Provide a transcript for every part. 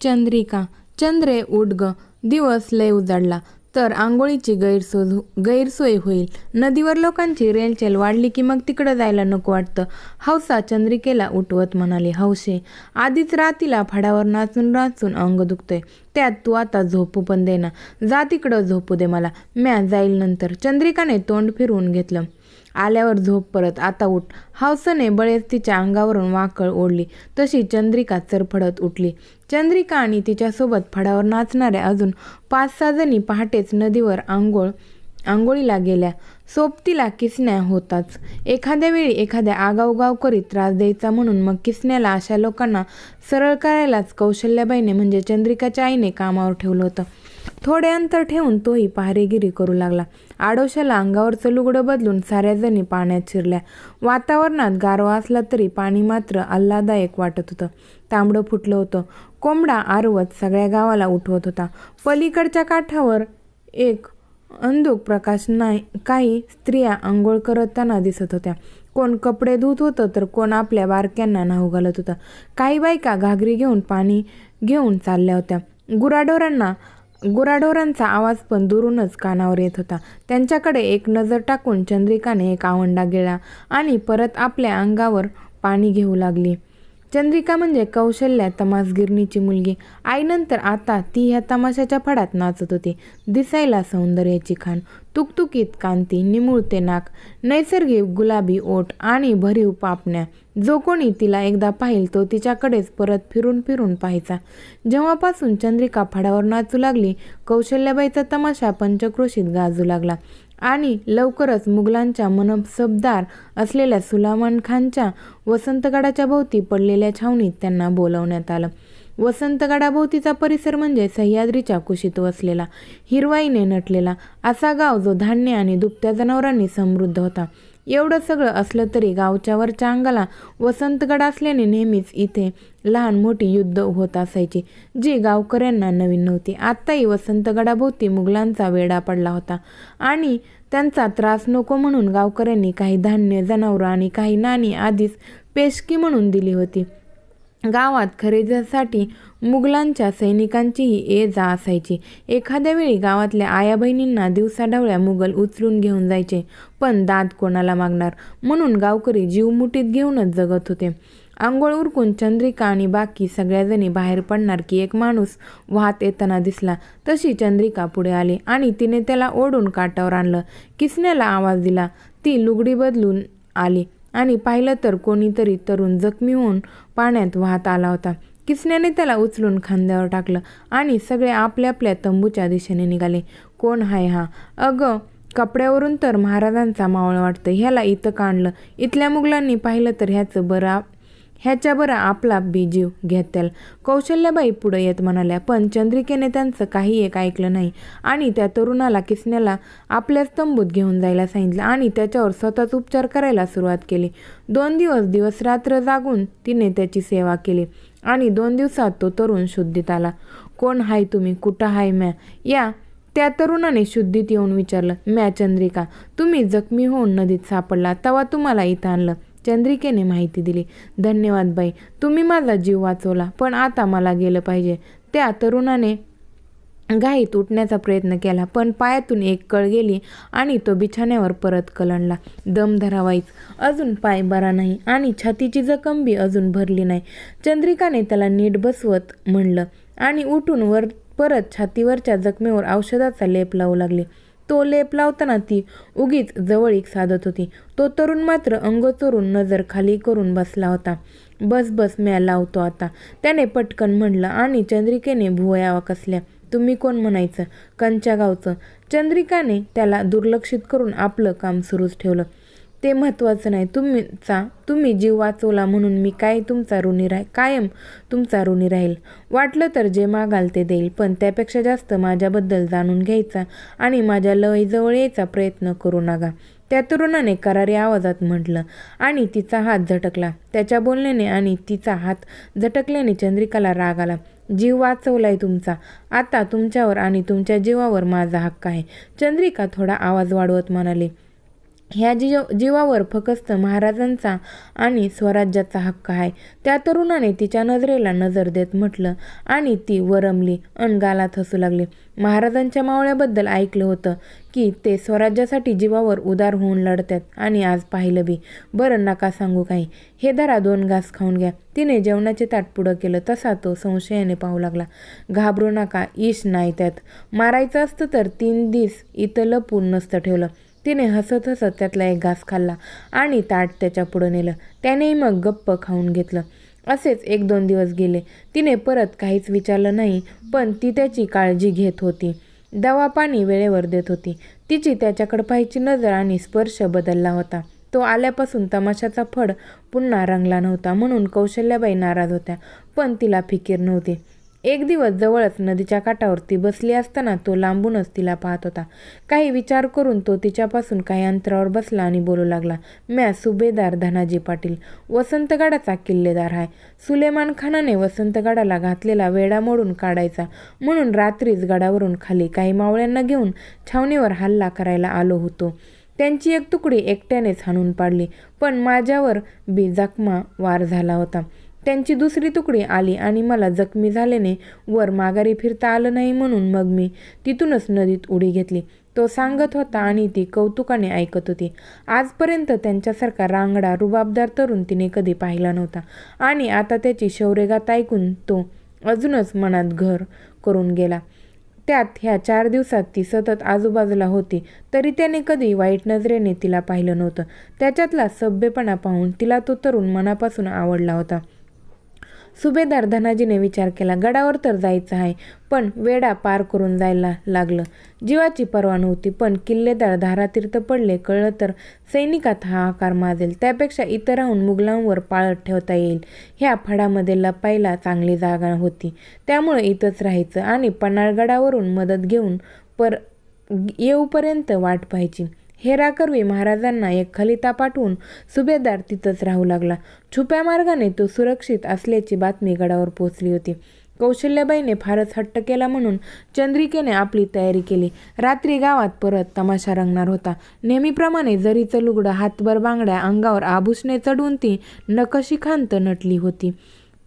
चंद्रिका. चंद्रे उठ ग, दिवस लय उजाडला तर आंघोळीची गैरसोय होईल. नदीवर लोकांची रेलचेल वाढली की मग तिकडं जायला नको वाटतं. हौसा चंद्रिकेला उठवत म्हणाली, हौशे, आधीच रातीला फडावर नाचून नाचून अंग दुखतंय, त्यात तू आता झोपू पण दे ना. जा तिकडं झोपू दे मला, म्या जाईल नंतर. चंद्रिकाने तोंड फिरवून घेतलं. आल्यावर झोप परत, आता उठ. हौसने बळेच तिच्या अंगावरून वाकळ ओढली. तशी चंद्रिका चरफडत उठली. चंद्रिका आणि तिच्यासोबत फडावर नाचणाऱ्या अजून 5-6 जणी पहाटेच नदीवर आंघोळीला गेल्या. सोबतीला किसन्या होताच. एखाद्या वेळी एखाद्या आगाऊगाव करीत त्रास द्यायचा म्हणून मग किसन्याला अशा लोकांना सरळ करायलाच कौशल्याबाईने म्हणजे चंद्रिकाच्या आईने कामावर ठेवलं होतं. थोडे अंतर ठेवून तोही पहारेगिरी करू लागला. आडोशाला अंगावरचं लुगडं बदलून साऱ्या जणी पाण्यात शिरल्या. वातावरणात गारवा असला तरी पाणी मात्र आल्हाददायक वाटत होतं. तांबडं फुटलं होतं. कोंबडा आरवत सगळ्या गावाला उठवत होता. पलीकडच्या काठावर एक अंधुक प्रकाश नाही. काही स्त्रिया आंघोळ करताना दिसत होत्या. कोण कपडे धुत होतं तर कोण आपल्या बारक्यांना न्हाऊ घालत होतं. काही बायका घागरी घेऊन पाणी घेऊन चालल्या होत्या. गुराढोरांचा आवाज पण दुरूनच कानावर येत होता. त्यांच्याकडे एक नजर टाकून चंद्रिकाने एक आवंडा गिळला आणि परत आपल्या अंगावर पाणी घेऊ लागली. चंद्रिका म्हणजे कौशल्या तमासगिरणीची मुलगी. आईनंतर आता ती ह्या तमाशाच्या फडात नाचत होती. दिसायला सौंदर्याची खाण, तुकतुकीत कांती, निमुळते नाक, नैसर्गिक गुलाबी ओठ आणि भरीव पापण्या. जो कोणी तिला एकदा पाहिल तो तिच्याकडेच परत फिरून फिरून पाहायचा. जेव्हापासून चंद्रिका फडावर नाचू लागली, कौशल्याबाईचा तमाशा पंचक्रोशीत गाजू लागला आणि लवकरच मुघलांच्या मनसबदार असलेल्या सुलेमान खानच्या वसंतगडाच्या भोवती पडलेल्या छावणीत त्यांना बोलावण्यात आलं. वसंतगडाभोवतीचा परिसर म्हणजे सह्याद्रीच्या कुशीत वसलेला, हिरवाईने नटलेला असा गाव जो धान्य आणि दुभत्या जनावरांनी समृद्ध होता. एवढं सगळं असलं तरी गावच्या वरच्या अंगाला वसंतगड असल्याने नेहमीच इथे लहान मोठी युद्ध होत असायची, जी गावकऱ्यांना नवीन नव्हती. आत्ताही वसंतगडाभोवती मुघलांचा वेढा पडला होता आणि त्यांचा त्रास नको म्हणून गावकऱ्यांनी काही धान्य, जनावरं आणि काही नाणी आधीच पेशकी म्हणून दिली होती. गावात खरेदीसाठी मुघलांच्या सैनिकांचीही ये-जा असायची. एखाद्या वेळी गावातल्या आया बहिणींना दिवसाढवळ्या मुघल उचलून घेऊन जायचे, पण दाद कोणाला मागणार म्हणून गावकरी जीव मुठीत घेऊनच जगत होते. आंघोळ उरकून चंद्रिका आणि बाकी सगळ्याजणी बाहेर पडणार की एक माणूस वाहत येताना दिसला. तशी चंद्रिका पुढे आली आणि तिने त्याला ओढून काठावर आणलं. किसन्याला आवाज दिला. ती लुगडी बदलून आली आणि पाहिलं तर कोणीतरी तरुण जखमी होऊन पाण्यात वाहत आला होता. किसन्याने त्याला उचलून खांद्यावर टाकलं आणि सगळे आपल्या आपल्या तंबूच्या दिशेने निघाले. कोण हाय हा? अगं, कपड्यावरून तर महाराजांचा मावळ वाटतं. ह्याला इथं का आणलं? इथल्या मुघलांनी पाहिलं तर ह्याच्या बरा आपला बी जीव घेत्याल. कौशल्याबाई पुढे येत म्हणाल्या. पण चंद्रिकेने त्यांचं काही एक ऐकलं नाही आणि त्या तरुणाला किसन्याला आपल्याच तंबूत घेऊन जायला सांगितलं आणि त्याच्यावर स्वतःच उपचार करायला सुरुवात केली. 2 दिवस रात्र जागून तिने त्याची सेवा केली आणि 2 दिवसात तो तरुण शुद्धीत आला. कोण हाय तुम्ही? कुठं हाय म्या? या त्या तरुणाने शुद्धीत येऊन विचारलं. म्या चंद्रिका. तुम्ही जखमी होऊन नदीत सापडला तेव्हा तुम्हाला इथं आणलं. चंद्रिकेने माहिती दिली. धन्यवाद बाई, तुम्ही माझा जीव वाचवला, पण आता मला गेलं पाहिजे. त्या तरुणाने घाईत उठण्याचा प्रयत्न केला, पण पायातून एक कळ गेली आणि तो बिछाण्यावर परत कलंडला. दम धरावाईच, अजून पाय बरा नाही आणि छातीची जखम बी अजून भरली नाही. चंद्रिकाने त्याला नीट बसवत म्हणलं आणि उठून परत छातीवरच्या जखमेवर औषधाचा लेप लावू लागली. तो लेप लावताना ती उगीच जवळीक साधत होती. तो तरुण मात्र अंग चोरून नजर खाली करून बसला होता. बस म्या लावतो आता, त्याने पटकन म्हणलं आणि चंद्रिकेने भुवया कसल्या. तुम्ही कोण म्हणायचं? कंच्या गावचं. चंद्रिकाने त्याला दुर्लक्षित करून आपलं काम सुरूच ठेवलं. ते महत्त्वाचं नाही. तुम्ही जीव वाचवला म्हणून मी कायम तुमचा ऋणी राहील. वाटलं तर जे मागाल ते देईल, पण त्यापेक्षा जास्त माझ्याबद्दल जाणून घ्यायचा आणि माझ्या लयजवळ यायचा प्रयत्न करू नका, त्या तरुणाने करारी आवाजात म्हटलं आणि तिचा हात झटकला. त्याच्या बोलण्याने आणि तिचा हात झटकल्याने चंद्रिकाला राग आला. जीव वाचवलाय तुमचा, आता तुमच्यावर आणि तुमच्या जीवावर माझा हक्क आहे. चंद्रिका थोडा आवाज वाढवत म्हणाली. ह्या जीवावर फक्त महाराजांचा आणि स्वराज्याचा हक्क आहे. त्या तरुणाने तिच्या नजरेला नजर देत म्हटलं आणि ती वरमली अन गालात हसू लागली. महाराजांच्या मावळ्याबद्दल ऐकलं होतं की ते स्वराज्यासाठी जीवावर उदार होऊन लढतात आणि आज पाहिलं बी. बरं नका सांगू काही. हे धरा 2 घास खाऊन घ्या. तिने जेवणाचे ताट पुढं केलं तसा तो संशयाने पाहू लागला. घाबरू नका, इश नाही त्यात. मारायचं असतं तर 3 दिस इथं लपून नसतं ठेवलं. तिने हसत हसत त्यातला 1 घास खाल्ला आणि ताट त्याच्या पुढं नेलं. त्यानेही मग गप्प खाऊन घेतलं. असेच 1-2 दिवस गेले. तिने परत काहीच विचारलं नाही, पण ती त्याची काळजी घेत होती. दवा पाणी वेळेवर देत होती. तिची त्याच्याकडे पाहायची नजर आणि स्पर्श बदलला होता. तो आल्यापासून तमाशाचा फड पुन्हा रंगला नव्हता म्हणून कौशल्याबाई नाराज होत्या, पण तिला फिकीर नव्हती. एक दिवस जवळच नदीच्या काठावर ती बसली असताना तो लांबूनच तिला पाहत होता. काही विचार करून तो तिच्यापासून काही अंतरावर बसला आणि बोलू लागला. म्या सुभेदार धनाजी पाटील, वसंतगडाचा किल्लेदार आहे. सुलेमान खानाने वसंतगडाला घातलेला वेढा मोडून काढायचा म्हणून रात्रीच गडावरून खाली काही मावळ्यांना घेऊन छावणीवर हल्ला करायला आलो होतो. त्यांची एक तुकडी एकट्यानेच हाणून पाडली, पण माझ्यावर बी जखमा वार झाला होता. त्यांची दुसरी तुकडी आली आणि मला जखमी झाल्याने वर माघारी फिरता आलं नाही म्हणून मग मी तिथूनच नदीत उडी घेतली. तो सांगत होता आणि ती कौतुकाने ऐकत होती. आजपर्यंत त्यांच्यासारखा रांगडा रुबाबदार तरुण तिने कधी पाहिला नव्हता आणि आता त्याची शौर्यगाथा ऐकून तो अजूनच मनात घर करून गेला. त्यात ह्या 4 दिवसात ती सतत आजूबाजूला होती तरी त्याने कधी वाईट नजरेने तिला पाहिलं नव्हतं. त्याच्यातला सभ्यपणा पाहून तिला तो तरुण मनापासून आवडला होता. सुभेदार धनाजीने विचार केला. गडावर तर जायचं आहे, पण वेढा पार करून जायला लागलं. जीवाची पर्वा नव्हती, पण किल्लेदार धारातीर्थ पडले कळलं तर सैनिकात हाहाकार माजेल. त्यापेक्षा इथं राहून मुघलांवर पाळत ठेवता येईल. ह्या फडामध्ये लपायला चांगली जागा होती, त्यामुळे इथंच राहायचं आणि पन्हाळगडावरून मदत घेऊन येऊपर्यंत वाट पाहायची. हेराकरवी महाराजांना एक खलिता पाठवून सुभेदार तिथंच राहू लागला. छुप्या मार्गाने तो सुरक्षित असल्याची बातमी गडावर पोचली होती. कौशल्याबाईने फारच हट्ट केला म्हणून चंद्रिकेने आपली तयारी केली. रात्री गावात परत तमाशा रंगणार होता. नेहमीप्रमाणे जरीचं लुगडं, हातभर बांगड्या, अंगावर आभूषणे चढवून ती नकशिखांत नटली होती.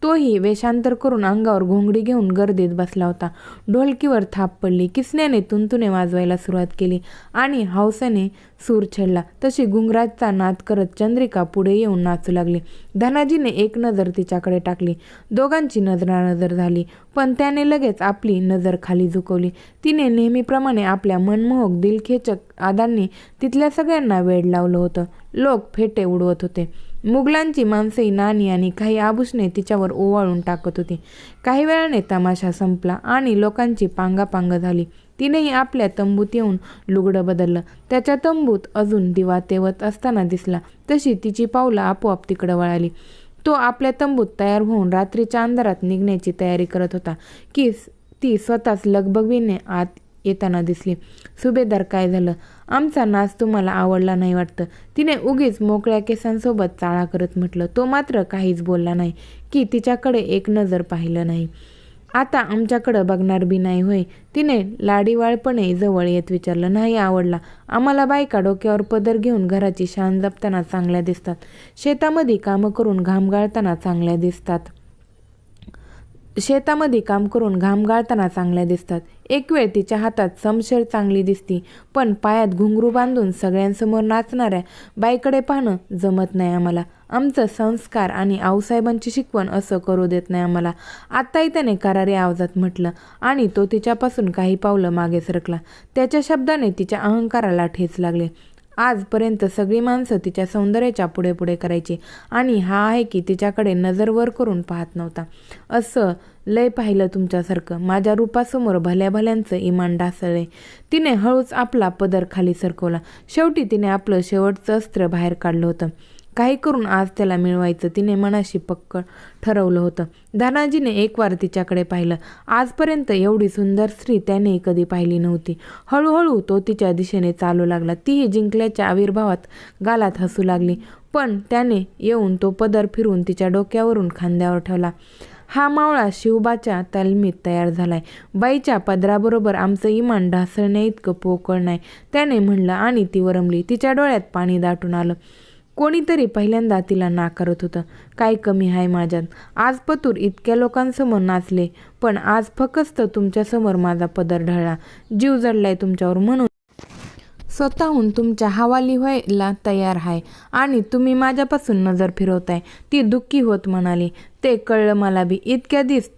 तोही वेषांतर करून अंगावर घोंगडी घेऊन गर्दीत बसला होता. ढोलकीवर थाप पडली. किसन्याने तुंतुने वाजवायला सुरुवात केली आणि हौसेने सूर छेडला. तशी घुंगराचा नाद करत चंद्रिका पुढे येऊन नाचू लागली. धनाजीने एक नजर तिच्याकडे टाकली. दोघांची नजरानजर झाली, पण त्याने लगेच आपली नजर खाली झुकवली. तिने नेहमीप्रमाणे आपल्या मनमोहक दिलखेचक अदांनी तिथल्या सगळ्यांना वेड लावलं होतं. लोक फेटे उडवत होते. मुघलांची माणसेही नाणी आणि काही आभूषणे तिच्यावर ओवाळून टाकत होती. काही वेळाने तमाशा संपला आणि लोकांची पांगापांग झाली. तिनेही आपल्या तंबूत येऊन लुगडं बदललं. त्याच्या तंबूत अजून दिवा तेवत असताना दिसला. तशी तिची पावलं आपोआप तिकडं वळाली. तो आपल्या तंबूत तयार होऊन रात्रीच्या अंधारात निघण्याची तयारी करत होता की ती स्वतःच लगबगीने आत येताना दिसली. सुभेदार, काय झालं? आमचा नाच तुम्हाला आवडला नाही वाटतं, तिने उगीच मोकळ्या केसांसोबत चाळा करत म्हटलं. तो मात्र काहीच बोलला नाही की तिच्याकडे एक नजर पाहिलं नाही. आता आमच्याकडं बघणार बी नाही होय? तिने लाडीवाळपणे जवळ येत विचारलं. नाही आवडला. आम्हाला बायका डोक्यावर पदर घेऊन घराची शान जपताना चांगल्या दिसतात. शेतामध्ये कामं करून घाम गाळताना चांगल्या दिसतात. एक वेळ तिच्या हातात समशेर चांगली दिसती, पण पायात घुंगरू बांधून सगळ्यांसमोर नाचणाऱ्या बाईकडे पाहणं जमत नाही आम्हाला. आमचं संस्कार आणि आऊसाहेबांची शिकवण असं करू देत नाही आम्हाला. आत्ताही त्याने करारी आवाजात म्हटलं आणि तो तिच्यापासून काही पावलं मागे सरकला. त्याच्या शब्दाने तिच्या अहंकाराला ठेच लागले. आजपर्यंत सगळी माणसं तिच्या सौंदर्याच्या पुढे पुढे करायची आणि हा आहे की तिच्याकडे नजर वर करून पाहत नव्हता. असं लय पाहिलं तुमच्यासारखं. माझ्या रूपासमोर भल्या भल्यांचं इमान ढासळले. तिने हळूच आपला पदर खाली सरकवला. शेवटी तिने आपलं शेवटचं अस्त्र बाहेर काढलं होतं. काही करून आज त्याला मिळवायचं तिने मनाशी पक्क ठरवलं होतं. धनाजीने एक वार तिच्याकडे पाहिलं. आजपर्यंत एवढी सुंदर स्त्री त्याने कधी पाहिली नव्हती. हळूहळू तो तिच्या दिशेने चालू लागला. तीही जिंकल्याच्या आविर्भावात गालात हसू लागली, पण त्याने येऊन तो पदर फिरून तिच्या डोक्यावरून खांद्यावर ठेवला. हा मावळा शिवबाच्या तालमीत तयार झालाय. बाईच्या पदराबरोबर आमचं इमान ढासळण्या इतकं पोकळ नाही, त्याने म्हणलं आणि ती वरमली. तिच्या डोळ्यात पाणी दाटून आलं. कोणीतरी पहिल्यांदा तिला नाकारत होतं. काय कमी आहे माझ्यात? आज पतूर इतक्या लोकांसमोर नाचले, पण आज फक्त तुमच्यासमोर माझा पदर ढळला. जीव जडलाय तुमच्यावर, म्हणून स्वतःहून तुमच्या हवाली व्हायला तयार आहे आणि तुम्ही माझ्यापासून नजर फिरवताय. ती दुःखी होत म्हणाली. ते कळलं मला बी. इतक्या दिस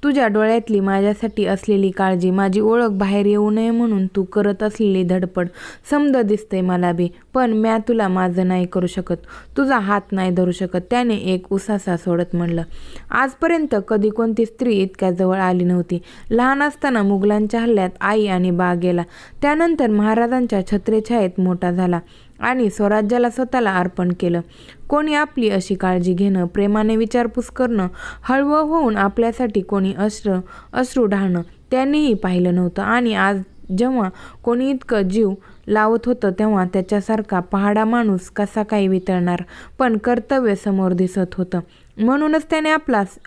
तुझ्या डोळ्यातली माझ्यासाठी असलेली काळजी, माझी ओळख बाहेर येऊ नये म्हणून तू करत असलेली धडपड समद दिसतंय मला बी. पण म्या तुला माझं नाही करू शकत, तुझा हात नाही धरू शकत. त्याने एक उसासा सोडत म्हणलं. आजपर्यंत कधी कोणती स्त्री इतक्या जवळ आली नव्हती. लहान असताना मुघलांच्या हल्ल्यात आई आणि बा गेला. त्यानंतर महाराजांच्या छत्रेछायेत मोठा झाला आणि स्वराज्याला स्वतःला अर्पण केलं. कोणी आपली अशी काळजी घेणं, प्रेमाने विचारपूस करणं, हळवं होऊन आपल्यासाठी कोणी अश्रू ढाळणं त्यांनीही पाहिलं नव्हतं. आणि आज जेव्हा कोणी इतकं जीव लावत होतं तेव्हा त्याच्यासारखा पहाडा माणूस कसा काही वितळणार. पण कर्तव्य समोर दिसत होतं, म्हणूनच त्याने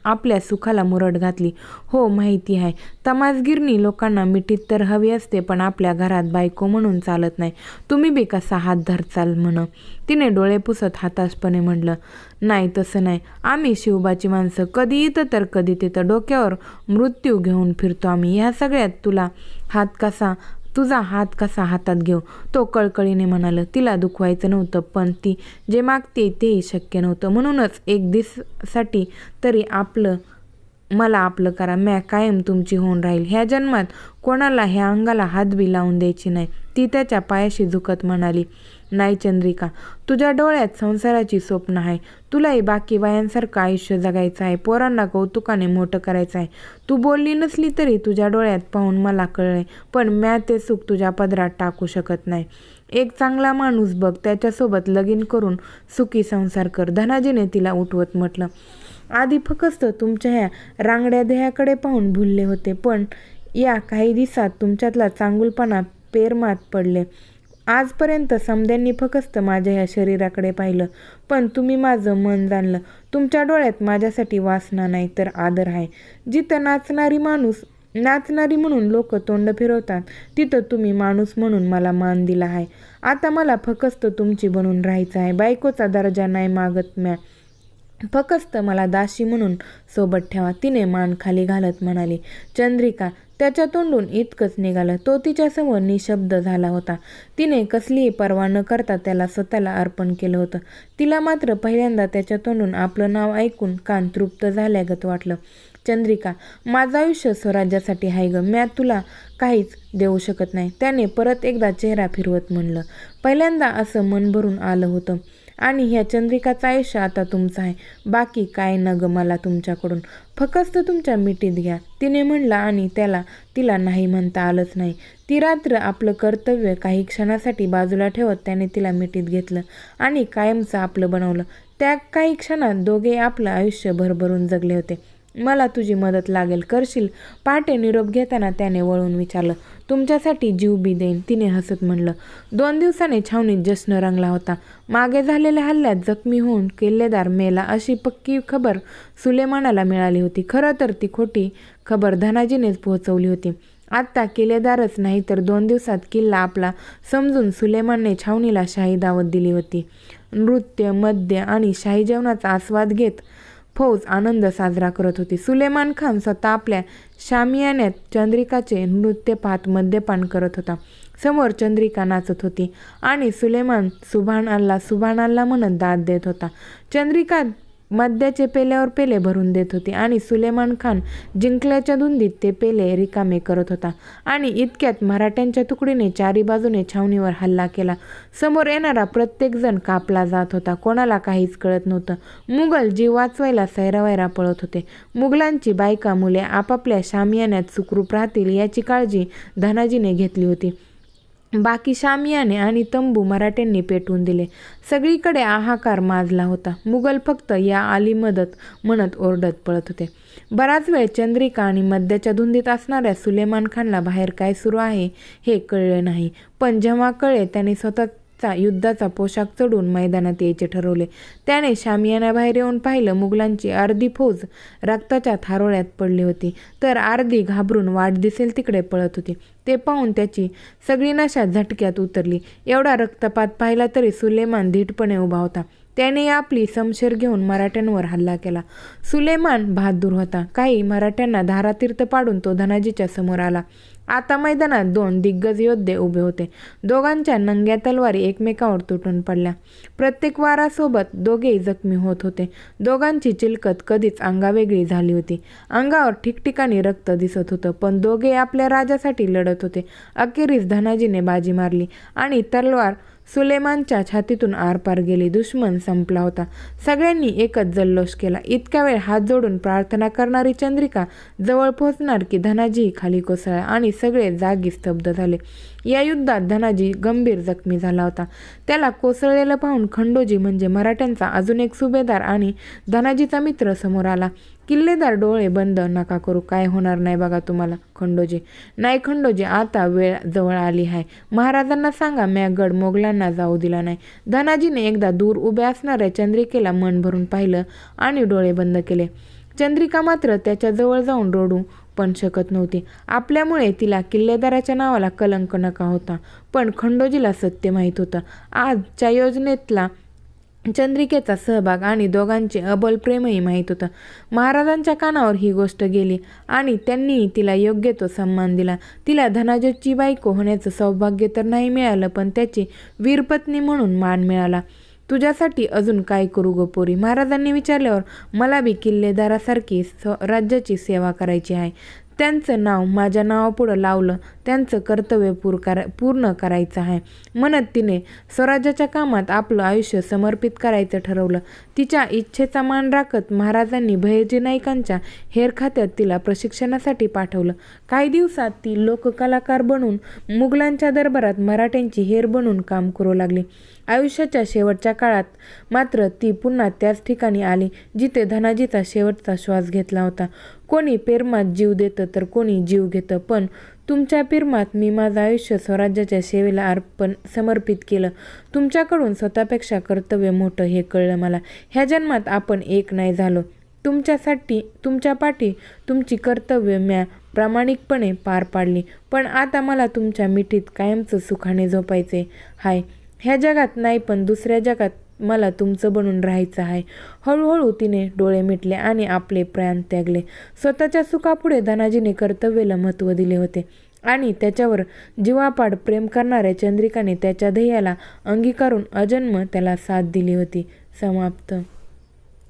आपल्या सुखाला मुरड घातली. हो माहिती आहे, तमासगिरणी लोकांना मिठीत तर हवी असते, पण आपल्या घरात बायको म्हणून चालत नाही. तुम्ही बी कसा हात धरचाल म्हण. तिने डोळे पुसत हताशपणे म्हटलं. नाही तसं नाही, आम्ही शिवबाची माणसं. कधी इथं तर कधी तिथं डोक्यावर मृत्यू घेऊन फिरतो आम्ही. ह्या सगळ्यात तुझा हात कसा हातात घेऊ? तो कळकळीने म्हणाला. तिला दुखवायचं नव्हतं, पण ती जे मागते तेही शक्य नव्हतं. म्हणूनच एक दिवसासाठी तरी मला आपलं करा. म्या कायम तुमची होऊन राहील. ह्या जन्मात कोणाला ह्या अंगाला हात बी लावून द्यायची नाही. ती त्याच्या पायाशी झुकत म्हणाली. नाही चंद्रिका, तुझ्या डोळ्यात संसाराची स्वप्न आहे. तुलाही बाकी बायांसारखं आयुष्य जगायचं आहे, पोरांना कौतुकाने मोठं करायचं आहे. तू बोलली नसली तरी तुझ्या डोळ्यात पाहून मला कळलंय, पण म्या ते सुख तुझ्या पदरात टाकू शकत नाही. एक चांगला माणूस बघ, त्याच्यासोबत लगीन करून सुखी संसार कर. धनाजीने तिला उठवत म्हटलं. आधी फक्त तुमच्या ह्या रांगड्या देहाकडे पाहून भुलले होते, पण या काही दिवसात तुमच्यातला चांगुलपणा पेरमात पडले. आजपर्यंत समद्यांनी फक्त माझ्या ह्या शरीराकडे पाहिलं, पण तुम्ही माझं मन जाणलं. तुमच्या डोळ्यात माझ्यासाठी वासना नाही तर आदर आहे. जिथं नाचणारी म्हणून लोक तोंड फिरवतात, तिथं तुम्ही माणूस म्हणून मला मान दिला आहे. आता मला फक्त तुमची बनून राहायचं आहे. बायकोचा दर्जा नाही मागत म्या, फक्त मला दासी म्हणून सोबत ठेवा. तिने मान खाली घालत म्हणाली. चंद्रिका, त्याच्या तोंडून इतकंच निघालं. तो तिच्यासमोर निशब्द झाला होता. तिने कसलीही पर्वा न करता त्याला स्वतःला अर्पण केलं होतं. तिला मात्र पहिल्यांदा त्याच्या तोंडून आपलं नाव ऐकून कान तृप्त झाल्यागत वाटलं. चंद्रिका, माझं आयुष्य स्वराज्यासाठी आहे ग. म्या तुला काहीच देऊ शकत नाही. त्याने परत एकदा चेहरा फिरवत म्हणलं. पहिल्यांदा असं मन भरून आलं होतं. आणि ह्या चंद्रिकाचं आयुष्य आता तुमचं आहे. बाकी काय न ग मला तुमच्याकडून, फक्त तुमच्या मिठीत घ्या. तिने म्हणलं आणि तिला नाही म्हणता आलंच नाही. ती रात्र आपलं कर्तव्य काही क्षणासाठी बाजूला ठेवत त्याने तिला मिठीत घेतलं आणि कायमचं आपलं बनवलं. त्या काही क्षणात दोघे आपलं आयुष्य भरभरून जगले होते. मला तुझी मदत लागेल, करशील? पहाटे निरोप घेताना त्याने वळून विचारलं. तुमच्यासाठी जीव बी देईन, तिने हसत म्हणलं. 2 दिवसांनी छावणीत जश्न रंगला होता. मागे झालेल्या हल्ल्यात जखमी होऊन किल्लेदार मेला अशी पक्की खबर सुलेमानाला मिळाली होती. खरं तर ती खोटी खबर धनाजीनेच पोहोचवली होती. आत्ता किल्लेदारच नाही तर 2 दिवसात किल्ला आपला समजून सुलेमानने छावणीला शाही दावत दिली होती. नृत्य, मद्य आणि शाही जेवणाचा आस्वाद घेत फौज आनंद साजरा करत होती. सुलेमान खान स्वतः आपल्या शामियान्यात चंद्रिकाचे नृत्य पाहत मद्यपान करत होता. समोर चंद्रिका नाचत होती आणि सुलेमान सुभान अल्लाह म्हणत दाद देत होता. चंद्रिका मद्याचे पेल्यावर पेले भरून देत होती आणि सुलेमान खान जिंकल्याच्या धुंदीत ते पेले रिकामे करत होता. आणि इतक्यात मराठ्यांच्या तुकडीने चारी बाजूने छावणीवर हल्ला केला. समोर येणारा प्रत्येक जण कापला जात होता. कोणाला काहीच कळत नव्हतं. मुघल जीव वाचवायला सैरावैरा पळत होते. मुघलांची बायका मुले आपापल्या शामियान्यात सुखरूप राहतील याची काळजी धनाजीने घेतली होती. बाकी शामियाने आणि तंबू मराठ्यांनी पेटवून दिले. सगळीकडे हाहाकार माजला होता. मुघल फक्त या आली मदत म्हणत ओरडत पळत होते. बराच वेळ चंद्रिका आणि मद्याच्या धुंदीत असणाऱ्या सुलेमान खानला बाहेर काय सुरू आहे हे कळले नाही. पण जेव्हा कळले त्याने युद्धाचा पोशाख चढून मैदानात यायचे ठरवले. त्याने शामियानाबाहेर येऊन पाहिलं. मुघलांची अर्धी फौज रक्ताच्या थारोळ्यात पडली होती, तर अर्धी घाबरून वाट दिसेल तिकडे पळत होती. ते पाहून त्याची सगळी नशा झटक्यात उतरली. एवढा रक्तपात पाहिला तरी सुलेमान धीटपणे उभा होता. त्याने आपली शमशेर घेऊन मराठ्यांवर हल्ला केला. सुलेमान बहादूर होता. काही मराठ्यांना धारातीर्थ पाडून तो धनाजीच्या समोर आला. आता मैदानात 2 दिग्गज योद्धे उभे होते. दोघांच्या नंग्या तलवारी एकमेकावर तुटून पडल्या. प्रत्येक वारासोबत दोघेही जखमी होत होते. दोघांची चिलकत कधीच अंगावेगळी झाली होती. अंगावर ठिकठिकाणी रक्त दिसत होतं, पण दोघे आपल्या राजासाठी लढत होते. अखेरीस धनाजीने बाजी मारली आणि तलवार सुलेमानच्या छातीतून आरपार गेली. दुश्मन संपला होता. सगळ्यांनी एकच जल्लोष केला. इतक्या वेळ हात जोडून प्रार्थना करणारी चंद्रिका जवळ पोहोचणार की धनाजी खाली कोसळला आणि सगळे जागी स्तब्ध झाले. या युद्धात धनाजी गंभीर जखमी झाला होता. त्याला कोसळलेलं पाहून खंडोजी म्हणजे मराठ्यांचा अजून एक सुभेदार आणि धनाजीचा मित्र समोर आला. किल्लेदार, डोळे बंद नका करू, काय होणार नाही बघा तुम्हाला. खंडोजी: नाही खंडोजी, आता वेळ जवळ आली आहे. महाराजांना सांगा म्यागड मोगलांना जाऊ दिला नाही. धनाजीने एकदा दूर उभ्या असणाऱ्या चंद्रिकेला मन भरून पाहिलं आणि डोळे बंद केले. चंद्रिका मात्र त्याच्या जवळ जाऊन रडू पण शकत नव्हती. आपल्यामुळे तिला किल्लेदाराच्या नावाला कलंक नका होता. पण खंडोजीला सत्य माहीत होतं. आजच्या योजनेतला चंद्रिकेचा सहभाग आणि दोघांचे अबोल प्रेमही माहीत होतं. महाराजांच्या कानावर ही गोष्ट गेली आणि त्यांनी तिला योग्य तो सन्मान दिला. तिला धनाजीची बायको होण्याचं सौभाग्य तर नाही मिळालं, पण त्याची वीरपत्नी म्हणून मान मिळाला. तुझ्यासाठी अजून काय करू गो पोरी? महाराजांनी विचारल्यावर मला बी किल्लेदारासारखी राज्याची सेवा करायची आहे. त्यांचं नाव माझ्या नावापुढं लावलं, त्यांचं कर्तव्य पूर्ण करायचं आहे म्हणत तिने स्वराज्याच्या कामात आपलं आयुष्य समर्पित करायचं ठरवलं. तिच्या इच्छेचा मान राखत महाराजांनी बहिर्जी नाईकांच्या हेरखात्यात तिला प्रशिक्षणासाठी पाठवलं. काही दिवसात ती लोककलाकार बनून मुघलांच्या दरबारात मराठ्यांची हेर बनून काम करू लागली. आयुष्याच्या शेवटच्या काळात मात्र ती पुन्हा त्याच ठिकाणी आली जिथे धनाजीचा शेवटचा श्वास घेतला होता. कोणी प्रेमात जीव देतं तर कोणी जीव घेतं, पण तुमच्या प्रेमात मी माझं आयुष्य स्वराज्याच्या सेवेला समर्पित केलं. तुमच्याकडून स्वतःपेक्षा कर्तव्य मोठं हे कळलं मला. ह्या जन्मात आपण एक नाही झालो. तुमच्या पाठी तुमची कर्तव्य म्या प्रामाणिकपणे पार पाडली, पण आता मला तुमच्या मिठीत कायमचं सुखाने झोपायचे हाय. ह्या जगात नाही पण दुसऱ्या जगात मला तुमचं बनून राहायचं आहे. हळूहळू तिने डोळे मिटले आणि आपले प्राण त्यागले. स्वतःच्या सुखापुढे धनाजीने कर्तव्याला महत्त्व दिले होते आणि त्याच्यावर जीवापाड प्रेम करणाऱ्या चंद्रिकाने त्याच्या ध्येयाला अंगीकारून अजन्म त्याला साथ दिली होती. समाप्त.